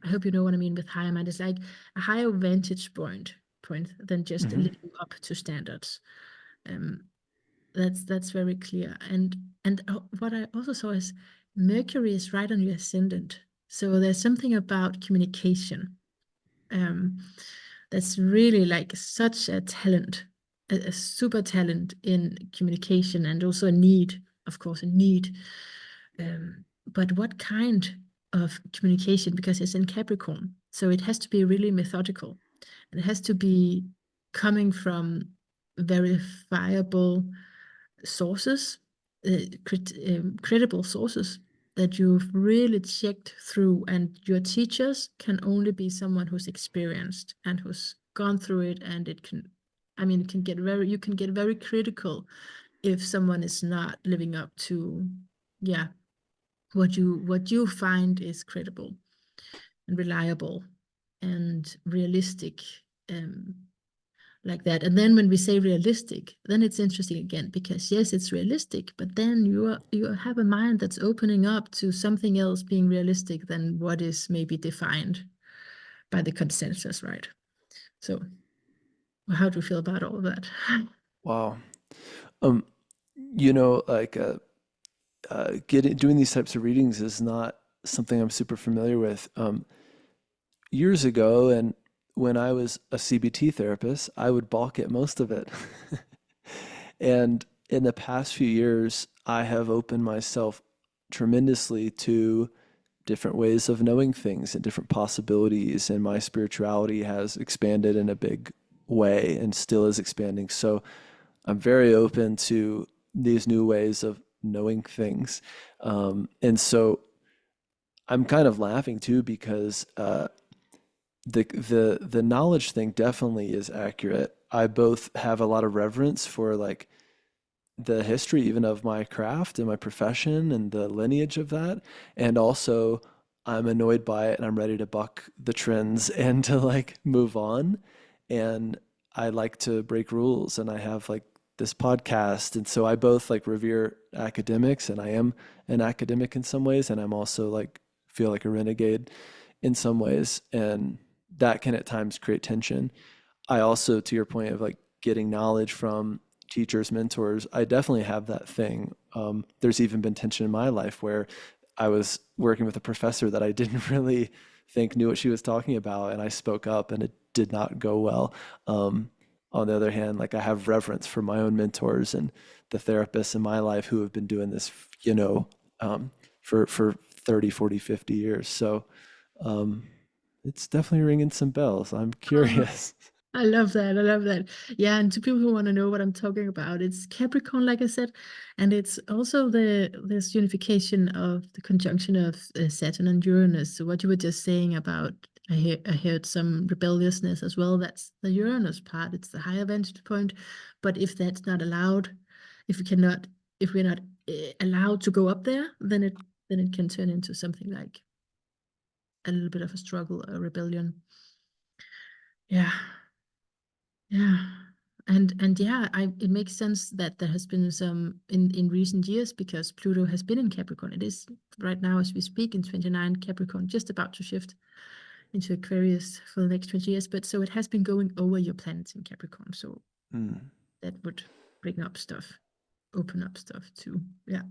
I hope you know what I mean with higher mind. It's like a higher vantage point than just Hmm. living up to standards. Um, that's very clear. And what I also saw is Mercury is right on your ascendant, so there's something about communication um, that's really like such a talent, a super talent in communication, and also a need, of course, a need. But what kind of communication? Because it's in Capricorn, so it has to be really methodical. It has to be coming from verifiable sources, credible sources that you've really checked through, and your teachers can only be someone who's experienced and who's gone through it, and it can, I mean, you can get very critical if someone is not living up to, yeah, what you find is credible and reliable and realistic, um, like that. And then when we say realistic, then it's interesting again because yes, it's realistic, but then you have a mind that's opening up to something else being realistic than what is maybe defined. by the consensus, right? So how do you feel about all of that? Wow. Um, like getting doing these types of readings is not something I'm super familiar with. Years ago, and when I was a CBT therapist, I would balk at most of it. And in the past few years, I have opened myself tremendously to different ways of knowing things and different possibilities, and my spirituality has expanded in a big way and still is expanding. So I'm very open to these new ways of knowing things. And so I'm kind of laughing too because the knowledge thing definitely is accurate. I both have a lot of reverence for like the history even of my craft and my profession and the lineage of that, and also I'm annoyed by it and I'm ready to buck the trends and to like move on. And I like to break rules, and I have like this podcast, and so I both like revere academics, and I am an academic in some ways, and I'm also like feel like a renegade in some ways, and that can at times create tension. I also, to your point of like getting knowledge from teachers, mentors, I definitely have that thing. There's even been tension in my life where I was working with a professor that I didn't really think knew what she was talking about, and I spoke up, and it did not go well. On the other hand, like I have reverence for my own mentors and the therapists in my life who have been doing this, you know, um, for 30, 40, 50 years. So um, it's definitely ringing some bells. I'm curious. I love that. I love that. Yeah, and to people who want to know what I'm talking about, it's Capricorn, like I said, and it's also the this unification of the conjunction of Saturn and Uranus. So what you were just saying about, I heard some rebelliousness as well. That's the Uranus part. It's the higher vantage point. But if that's not allowed, if we cannot, if we're not allowed to go up there, then it can turn into something like a little bit of a struggle, a rebellion. Yeah. Yeah. And yeah, it makes sense that there has been some in recent years because Pluto has been in Capricorn. It is right now as we speak in 29 Capricorn, just about to shift into Aquarius for the next 20 years. But so it has been going over your planets in Capricorn. So Mm, that would bring up stuff, open up stuff too. Yeah.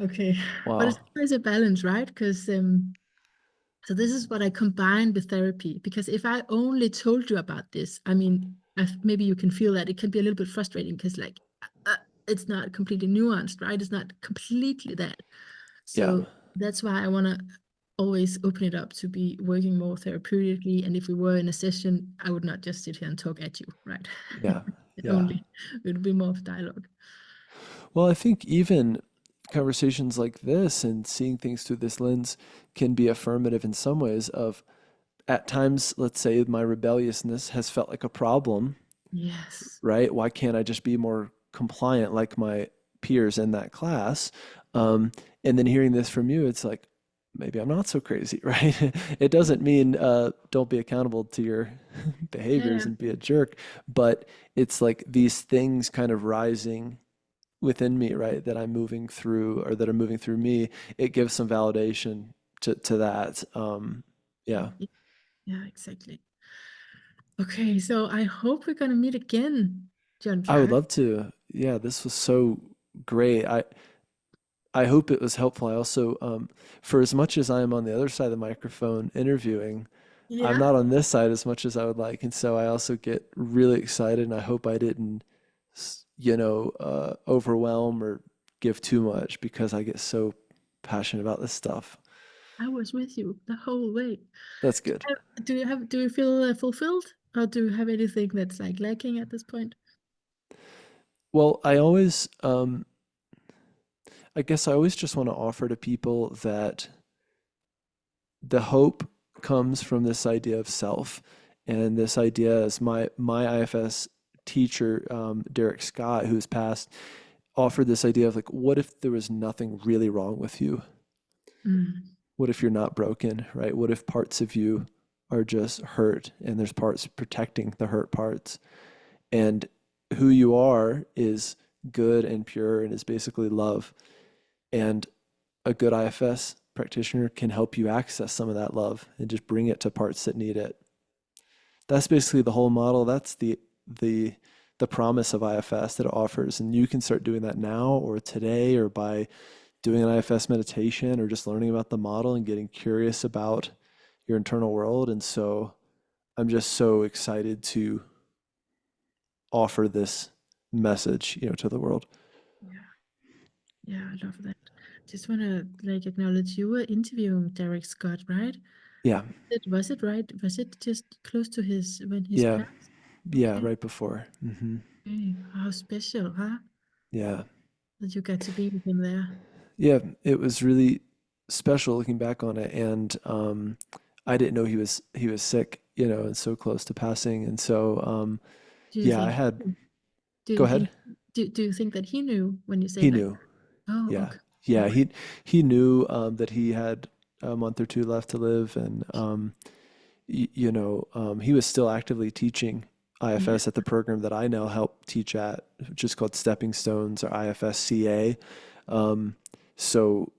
Okay. But it's wow. always a balance, right? Because so this is what I combine with therapy, because if I only told you about this, I mean, maybe you can feel that it can be a little bit frustrating because like it's not completely nuanced, right? It's not completely that. Yeah. So that's why I want to always open it up to be working more therapeutically. And if we were in a session, I would not just sit here and talk at you, right? Yeah. Yeah. Only it would be more of dialogue. Well, I think even conversations like this and seeing things through this lens can be affirmative in some ways of at times, let's say my rebelliousness has felt like a problem, Yes. right? Why can't I just be more compliant like my peers in that class? And then hearing this from you, it's like, maybe I'm not so crazy, right? It doesn't mean don't be accountable to your behaviors Yeah. and be a jerk, but it's like these things kind of rising within me, right? That I'm moving through or that are moving through me. It gives some validation to that. Yeah, Yeah, exactly. Okay, so I hope we're gonna meet again, John I would Clarke. love to. Yeah, this was so great. I hope it was helpful. I also, for as much as I am on the other side of the microphone interviewing, I'm Yeah, not on this side as much as I would like, and so I also get really excited. And I hope I didn't, overwhelm or give too much because I get so passionate about this stuff. I was with you the whole way. That's good. Do you feel fulfilled, or do you have anything that's like lacking at this point? Well, I guess I always just want to offer to people that the hope comes from this idea of self, and this idea is my IFS teacher, Derek Scott, who's passed, offered this idea of like, what if there was nothing really wrong with you? Mm, What if you're not broken, right? What if parts of you are just hurt and there's parts protecting the hurt parts? And who you are is good and pure and is basically love. And a good IFS practitioner can help you access some of that love and just bring it to parts that need it. That's basically the whole model. That's the the promise of IFS that it offers. And you can start doing that now or today or by doing an IFS meditation or just learning about the model and getting curious about your internal world. And so I'm just so excited to offer this message, to the world. Yeah, yeah, I love that. Just want to like acknowledge you were interviewing Derek Scott, right? Yeah. Was it right? Was it just close to his when his Yeah. passed? Yeah. Okay. Right before. Okay. How special, huh? Yeah. That you got to be with him there. Yeah. It was really special looking back on it. And I didn't know he was sick, and so close to passing. And so Do you yeah, I think had do go you ahead. think do you think that he knew when you say He it like knew. that? Oh, Yeah. okay. All Yeah, right. he knew that he had a month or two left to live, and he was still actively teaching Yeah. IFS at the program that I now help teach at, which is called Stepping Stones or IFSCA. Um, so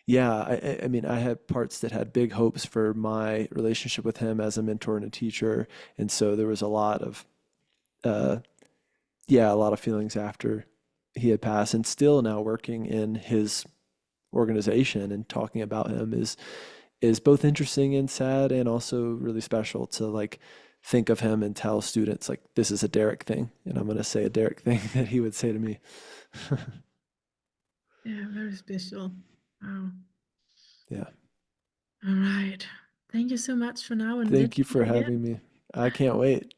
yeah, I mean, I had parts that had big hopes for my relationship with him as a mentor and a teacher, and so there was uh, a lot of feelings after he had passed, and still now working in his organization and talking about him is both interesting and sad and also really special to like think of him and tell students like this is a Derek thing and I'm going to say a Derek thing that he would say to me. Yeah, very special. Wow. Yeah. All right. Thank you so much for now and let's Thank you meet for again. having me. I can't wait.